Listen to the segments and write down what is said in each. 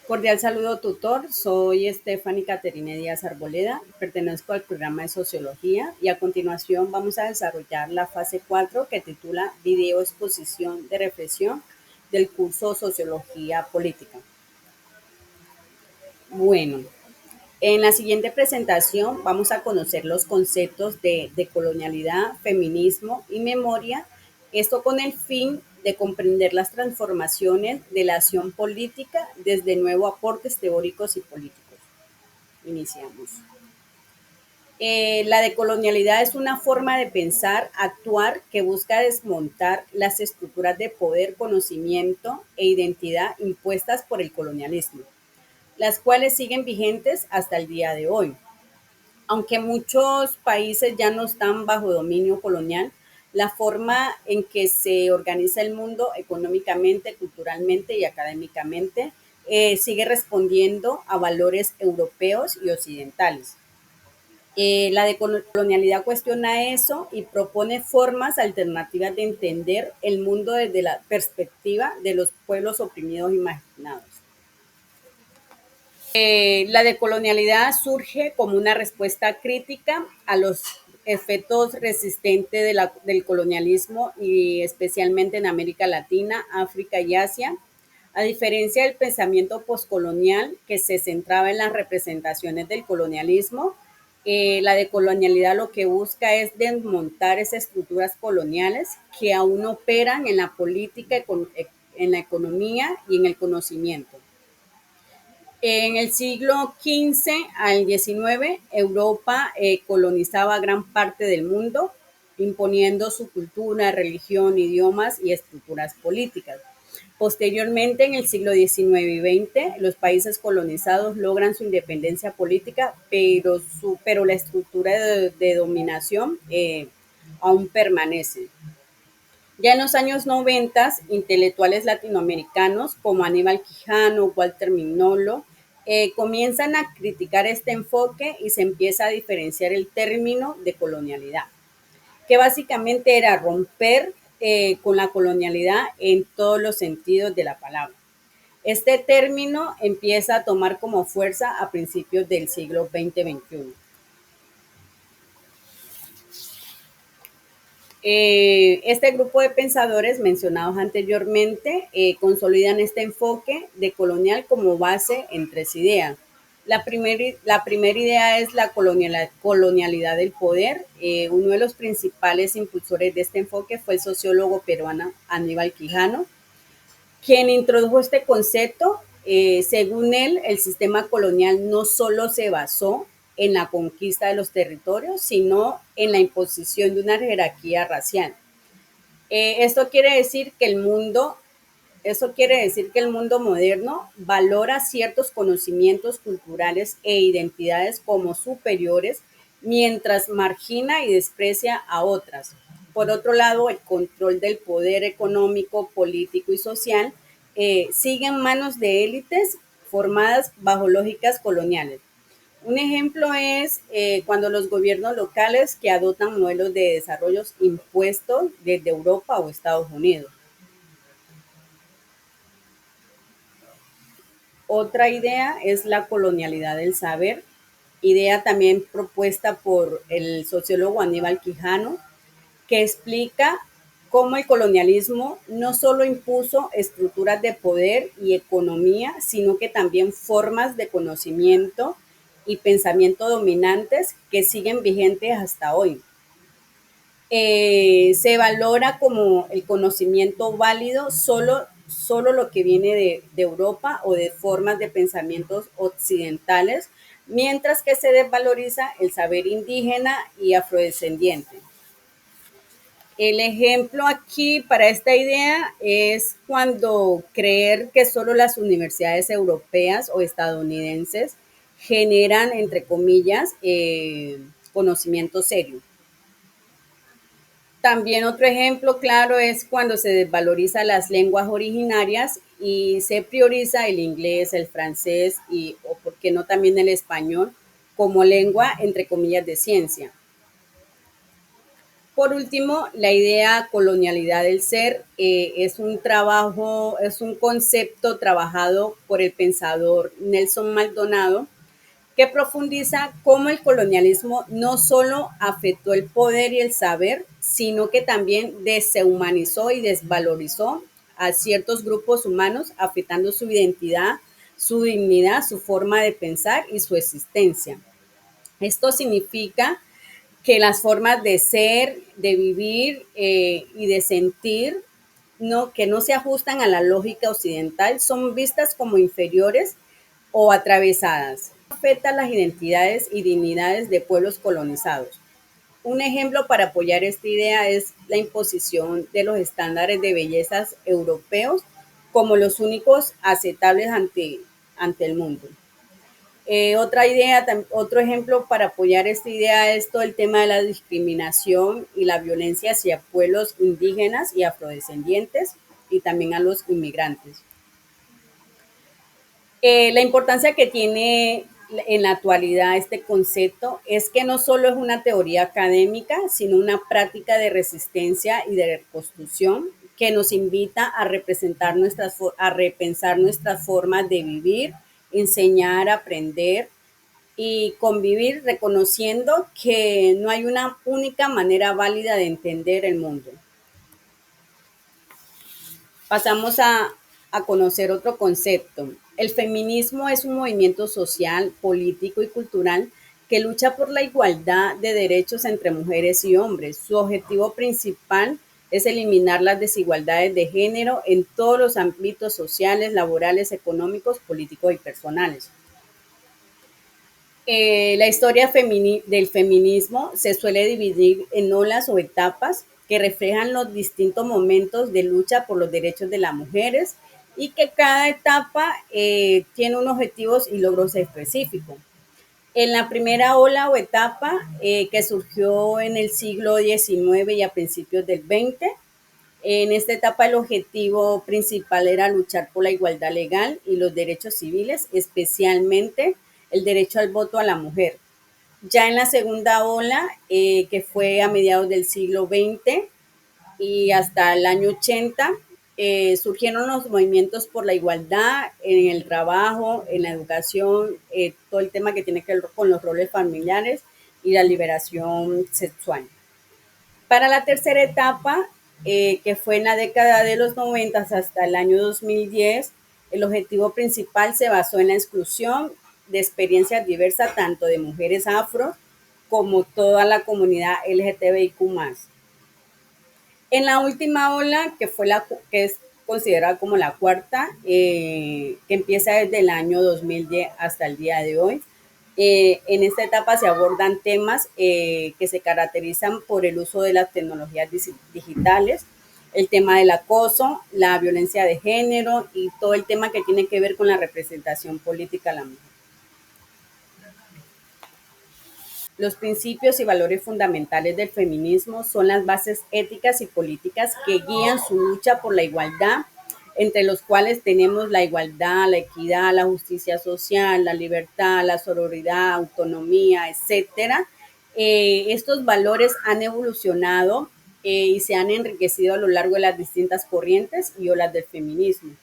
Cordial saludo, tutor. Soy Stephanie Caterine Díaz Arboleda, pertenezco al programa de Sociología y a continuación vamos a desarrollar la fase 4 que titula Video exposición de reflexión del curso Sociología Política. Bueno, en la siguiente presentación vamos a conocer los conceptos de colonialidad, feminismo y memoria, esto con el fin de comprender las transformaciones de la acción política desde nuevos aportes teóricos y políticos. Iniciamos. La decolonialidad es una forma de pensar, actuar que busca desmontar las estructuras de poder, conocimiento e identidad impuestas por el colonialismo, las cuales siguen vigentes hasta el día de hoy. Aunque muchos países ya no están bajo dominio colonial, la forma en que se organiza el mundo económicamente, culturalmente y académicamente sigue respondiendo a valores europeos y occidentales. La decolonialidad cuestiona eso y propone formas alternativas de entender el mundo desde la perspectiva de los pueblos oprimidos y marginados. La decolonialidad surge como una respuesta crítica a los efectos resistentes del colonialismo y especialmente en América Latina, África y Asia. A diferencia del pensamiento postcolonial que se centraba en las representaciones del colonialismo, la decolonialidad lo que busca es desmontar esas estructuras coloniales que aún operan en la política, en la economía y en el conocimiento. En el siglo XV al XIX, Europa colonizaba gran parte del mundo, imponiendo su cultura, religión, idiomas y estructuras políticas. Posteriormente, en el siglo XIX y XX, los países colonizados logran su independencia política, pero la estructura de dominación aún permanece. Ya en los años 90, intelectuales latinoamericanos como Aníbal Quijano, Walter Mignolo, comienzan a criticar este enfoque y se empieza a diferenciar el término de colonialidad, que básicamente era romper con la colonialidad en todos los sentidos de la palabra. Este término empieza a tomar como fuerza a principios del siglo XX-XXI. Este grupo de pensadores mencionados anteriormente consolidan este enfoque de colonial como base en tres ideas. La primera idea es la colonialidad del poder. Uno de los principales impulsores de este enfoque fue el sociólogo peruano Aníbal Quijano, quien introdujo este concepto. Según él, el sistema colonial no solo se basó en la conquista de los territorios, sino en la imposición de una jerarquía racial. Esto quiere decir que el mundo moderno valora ciertos conocimientos culturales e identidades como superiores, mientras margina y desprecia a otras. Por otro lado, el control del poder económico, político y social sigue en manos de élites formadas bajo lógicas coloniales. Un ejemplo es cuando los gobiernos locales que adoptan modelos de desarrollo impuestos desde Europa o Estados Unidos. Otra idea es la colonialidad del saber, idea también propuesta por el sociólogo Aníbal Quijano, que explica cómo el colonialismo no solo impuso estructuras de poder y economía, sino que también formas de conocimiento y pensamiento dominantes que siguen vigentes hasta hoy. Se valora como el conocimiento válido solo lo que viene de Europa o de formas de pensamientos occidentales, mientras que se desvaloriza el saber indígena y afrodescendiente. El ejemplo aquí para esta idea es cuando creer que solo las universidades europeas o estadounidenses generan, entre comillas, conocimiento serio. También otro ejemplo claro es cuando se desvaloriza las lenguas originarias y se prioriza el inglés, el francés o por qué no también el español como lengua entre comillas de ciencia. Por último, la idea colonialidad del ser es un concepto trabajado por el pensador Nelson Maldonado que profundiza cómo el colonialismo no solo afectó el poder y el saber, sino que también deshumanizó y desvalorizó a ciertos grupos humanos, afectando su identidad, su dignidad, su forma de pensar y su existencia. Esto significa que las formas de ser, de vivir y de sentir que no se ajustan a la lógica occidental son vistas como inferiores o atravesadas. Afecta las identidades y dignidades de pueblos colonizados. Un ejemplo para apoyar esta idea es la imposición de los estándares de bellezas europeos como los únicos aceptables ante el mundo. Otro ejemplo para apoyar esta idea es todo el tema de la discriminación y la violencia hacia pueblos indígenas y afrodescendientes y también a los inmigrantes. La importancia que tiene en la actualidad este concepto es que no solo es una teoría académica, sino una práctica de resistencia y de reconstrucción que nos invita a a repensar nuestras formas de vivir, enseñar, aprender y convivir reconociendo que no hay una única manera válida de entender el mundo. Pasamos a conocer otro concepto. El feminismo es un movimiento social, político y cultural que lucha por la igualdad de derechos entre mujeres y hombres. Su objetivo principal es eliminar las desigualdades de género en todos los ámbitos sociales, laborales, económicos, políticos y personales. La historia del feminismo se suele dividir en olas o etapas que reflejan los distintos momentos de lucha por los derechos de las mujeres y que cada etapa tiene unos objetivos y logros específicos. En la primera ola o etapa que surgió en el siglo XIX y a principios del XX, en esta etapa el objetivo principal era luchar por la igualdad legal y los derechos civiles, especialmente el derecho al voto a la mujer. Ya en la segunda ola, que fue a mediados del siglo XX y hasta el año 80, surgieron los movimientos por la igualdad en el trabajo, en la educación, todo el tema que tiene que ver con los roles familiares y la liberación sexual. Para la tercera etapa, que fue en la década de los 90 hasta el año 2010, el objetivo principal se basó en la exclusión de experiencias diversas, tanto de mujeres afro como toda la comunidad LGTBIQ+. En la última ola, que es considerada como la cuarta, que empieza desde el año 2010 hasta el día de hoy, en esta etapa se abordan temas que se caracterizan por el uso de las tecnologías digitales, el tema del acoso, la violencia de género y todo el tema que tiene que ver con la representación política de la mujer. Los principios y valores fundamentales del feminismo son las bases éticas y políticas que guían su lucha por la igualdad, entre los cuales tenemos la igualdad, la equidad, la justicia social, la libertad, la sororidad, autonomía, etcétera. Estos valores han evolucionado y se han enriquecido a lo largo de las distintas corrientes y olas del feminismo.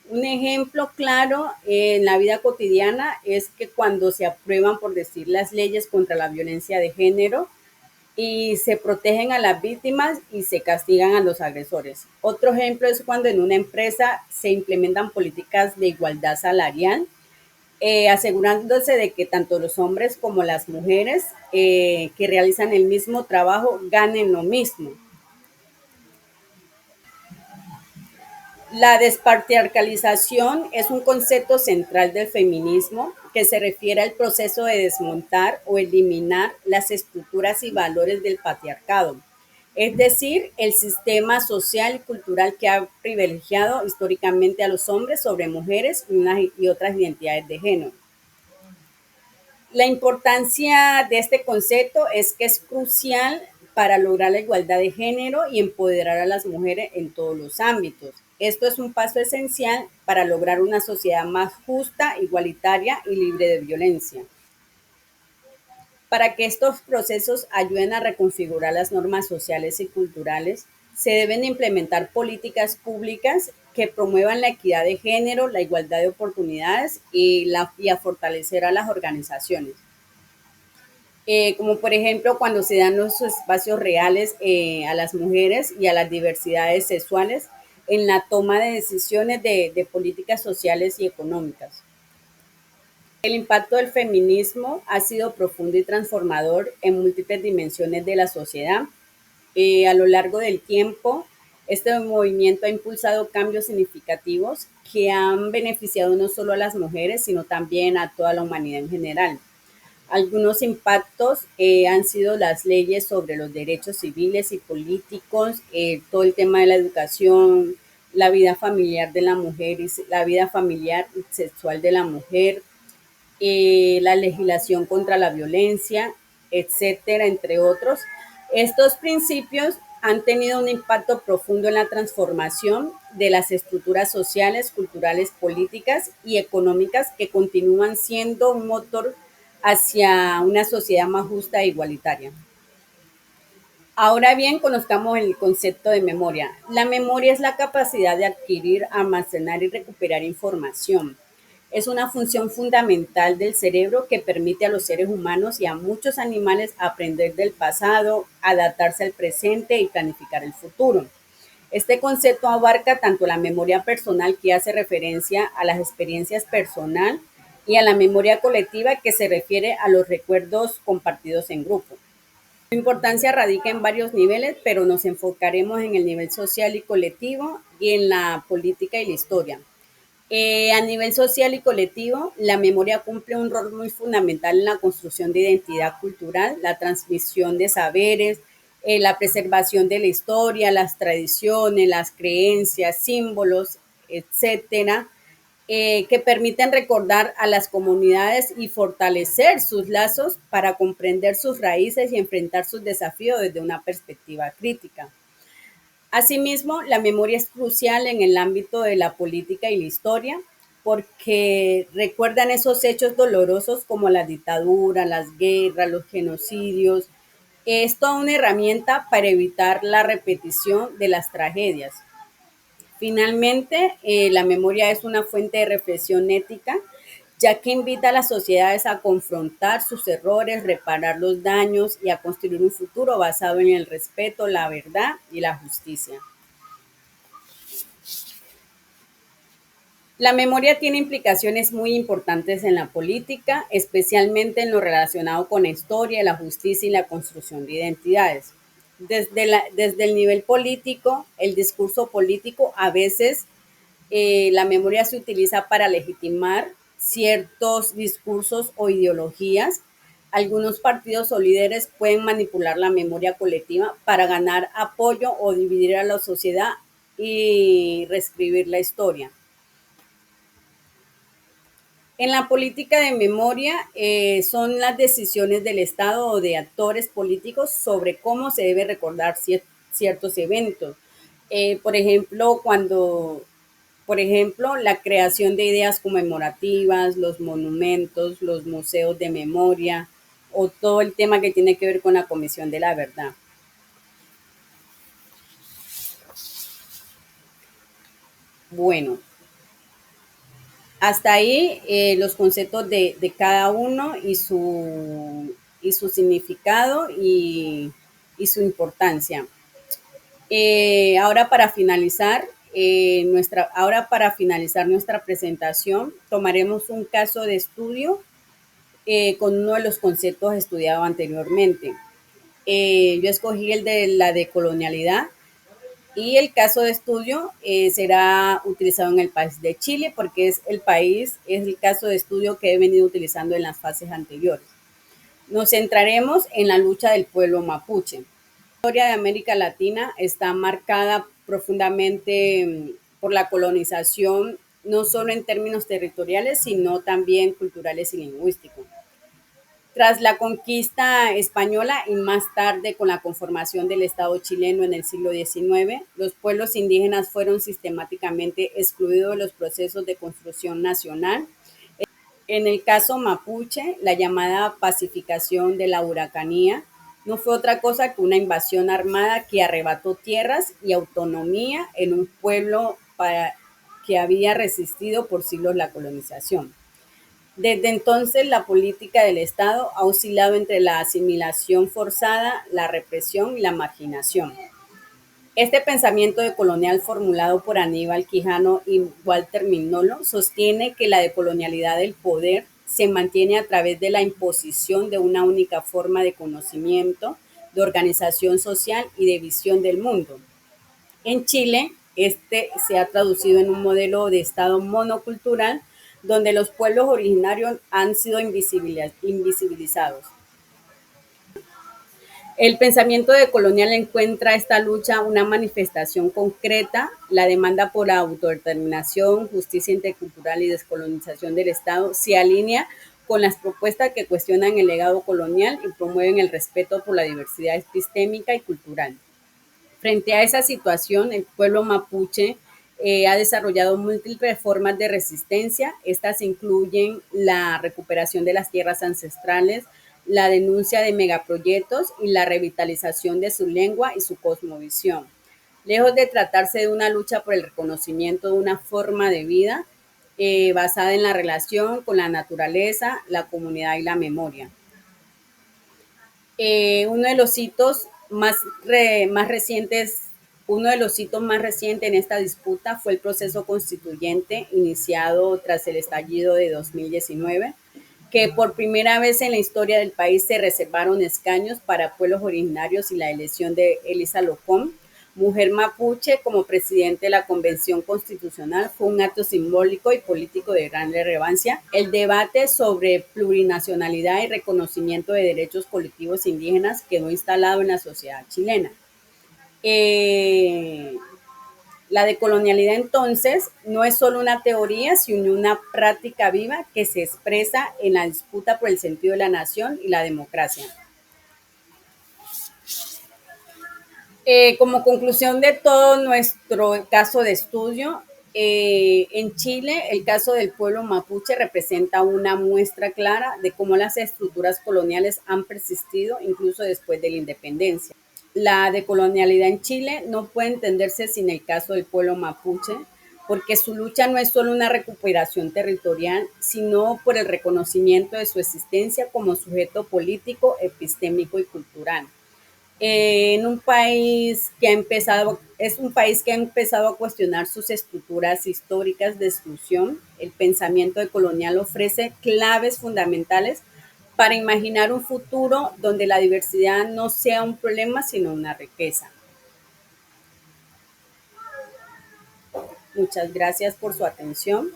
Un ejemplo claro en la vida cotidiana es que cuando se aprueban, por decir, las leyes contra la violencia de género y se protegen a las víctimas y se castigan a los agresores. Otro ejemplo es cuando en una empresa se implementan políticas de igualdad salarial, asegurándose de que tanto los hombres como las mujeres que realizan el mismo trabajo ganen lo mismo. La despatriarcalización es un concepto central del feminismo que se refiere al proceso de desmontar o eliminar las estructuras y valores del patriarcado, es decir, el sistema social y cultural que ha privilegiado históricamente a los hombres sobre mujeres y otras identidades de género. La importancia de este concepto es que es crucial para lograr la igualdad de género y empoderar a las mujeres en todos los ámbitos. Esto es un paso esencial para lograr una sociedad más justa, igualitaria y libre de violencia. Para que estos procesos ayuden a reconfigurar las normas sociales y culturales, se deben implementar políticas públicas que promuevan la equidad de género, la igualdad de oportunidades y a fortalecer a las organizaciones. Como por ejemplo cuando se dan los espacios reales a las mujeres y a las diversidades sexuales en la toma de decisiones de políticas sociales y económicas. El impacto del feminismo ha sido profundo y transformador en múltiples dimensiones de la sociedad. A lo largo del tiempo, este movimiento ha impulsado cambios significativos que han beneficiado no solo a las mujeres, sino también a toda la humanidad en general. Algunos impactos han sido las leyes sobre los derechos civiles y políticos, todo el tema de la educación, la vida familiar de la mujer y la vida familiar y sexual de la mujer, la legislación contra la violencia, etcétera, entre otros. Estos principios han tenido un impacto profundo en la transformación de las estructuras sociales, culturales, políticas y económicas que continúan siendo un motor hacia una sociedad más justa e igualitaria. Ahora bien, conozcamos el concepto de memoria. La memoria es la capacidad de adquirir, almacenar y recuperar información. Es una función fundamental del cerebro que permite a los seres humanos y a muchos animales aprender del pasado, adaptarse al presente y planificar el futuro. Este concepto abarca tanto la memoria personal, que hace referencia a las experiencias personal, y a la memoria colectiva, que se refiere a los recuerdos compartidos en grupo. Su importancia radica en varios niveles, pero nos enfocaremos en el nivel social y colectivo y en la política y la historia. A nivel social y colectivo, la memoria cumple un rol muy fundamental en la construcción de identidad cultural, la transmisión de saberes, la preservación de la historia, las tradiciones, las creencias, símbolos, etcétera, que permiten recordar a las comunidades y fortalecer sus lazos para comprender sus raíces y enfrentar sus desafíos desde una perspectiva crítica. Asimismo, la memoria es crucial en el ámbito de la política y la historia, porque recuerdan esos hechos dolorosos como la dictadura, las guerras, los genocidios. Es toda una herramienta para evitar la repetición de las tragedias. Finalmente, la memoria es una fuente de reflexión ética, ya que invita a las sociedades a confrontar sus errores, reparar los daños y a construir un futuro basado en el respeto, la verdad y la justicia. La memoria tiene implicaciones muy importantes en la política, especialmente en lo relacionado con la historia, la justicia y la construcción de identidades. Desde el nivel político, el discurso político, a veces la memoria se utiliza para legitimar ciertos discursos o ideologías. Algunos partidos o líderes pueden manipular la memoria colectiva para ganar apoyo o dividir a la sociedad y reescribir la historia. En la política de memoria son las decisiones del Estado o de actores políticos sobre cómo se debe recordar ciertos eventos. Por ejemplo, la creación de ideas conmemorativas, los monumentos, los museos de memoria o todo el tema que tiene que ver con la Comisión de la Verdad. Bueno, hasta ahí los conceptos de cada uno y su significado y su importancia. Ahora para finalizar nuestra presentación, tomaremos un caso de estudio con uno de los conceptos estudiados anteriormente. Yo escogí el de la decolonialidad y el caso de estudio será utilizado en el país de Chile porque es el caso de estudio que he venido utilizando en las fases anteriores. Nos centraremos en la lucha del pueblo mapuche. La historia de América Latina está marcada profundamente por la colonización, no solo en términos territoriales, sino también culturales y lingüísticos. Tras la conquista española y más tarde con la conformación del Estado chileno en el siglo XIX, los pueblos indígenas fueron sistemáticamente excluidos de los procesos de construcción nacional. En el caso mapuche, la llamada pacificación de la Huracanía no fue otra cosa que una invasión armada que arrebató tierras y autonomía en un pueblo que había resistido por siglos la colonización. Desde entonces, la política del Estado ha oscilado entre la asimilación forzada, la represión y la marginación. Este pensamiento decolonial formulado por Aníbal Quijano y Walter Mignolo sostiene que la decolonialidad del poder se mantiene a través de la imposición de una única forma de conocimiento, de organización social y de visión del mundo. En Chile, este se ha traducido en un modelo de Estado monocultural donde los pueblos originarios han sido invisibilizados. El pensamiento decolonial encuentra esta lucha una manifestación concreta, la demanda por la autodeterminación, justicia intercultural y descolonización del Estado se alinea con las propuestas que cuestionan el legado colonial y promueven el respeto por la diversidad epistémica y cultural. Frente a esa situación, el pueblo mapuche ha desarrollado múltiples formas de resistencia. Estas incluyen la recuperación de las tierras ancestrales, la denuncia de megaproyectos y la revitalización de su lengua y su cosmovisión. Lejos de tratarse de una lucha por el reconocimiento de una forma de vida basada en la relación con la naturaleza, la comunidad y la memoria. Uno de los hitos más recientes, uno de los hitos más recientes en esta disputa fue el proceso constituyente iniciado tras el estallido de 2019, que por primera vez en la historia del país se reservaron escaños para pueblos originarios y la elección de Elisa Locón, mujer mapuche, como presidente de la Convención Constitucional fue un acto simbólico y político de gran relevancia. El debate sobre plurinacionalidad y reconocimiento de derechos colectivos indígenas quedó instalado en la sociedad chilena. Eh, la decolonialidad entonces no es solo una teoría, sino una práctica viva que se expresa en la disputa por el sentido de la nación y la democracia. Como conclusión de todo nuestro caso de estudio, en Chile el caso del pueblo mapuche representa una muestra clara de cómo las estructuras coloniales han persistido incluso después de la independencia. La decolonialidad en Chile no puede entenderse sin el caso del pueblo mapuche, porque su lucha no es solo una recuperación territorial, sino por el reconocimiento de su existencia como sujeto político, epistémico y cultural. En un país que ha empezado, es un país que ha empezado a cuestionar sus estructuras históricas de exclusión, el pensamiento decolonial ofrece claves fundamentales para imaginar un futuro donde la diversidad no sea un problema, sino una riqueza. Muchas gracias por su atención.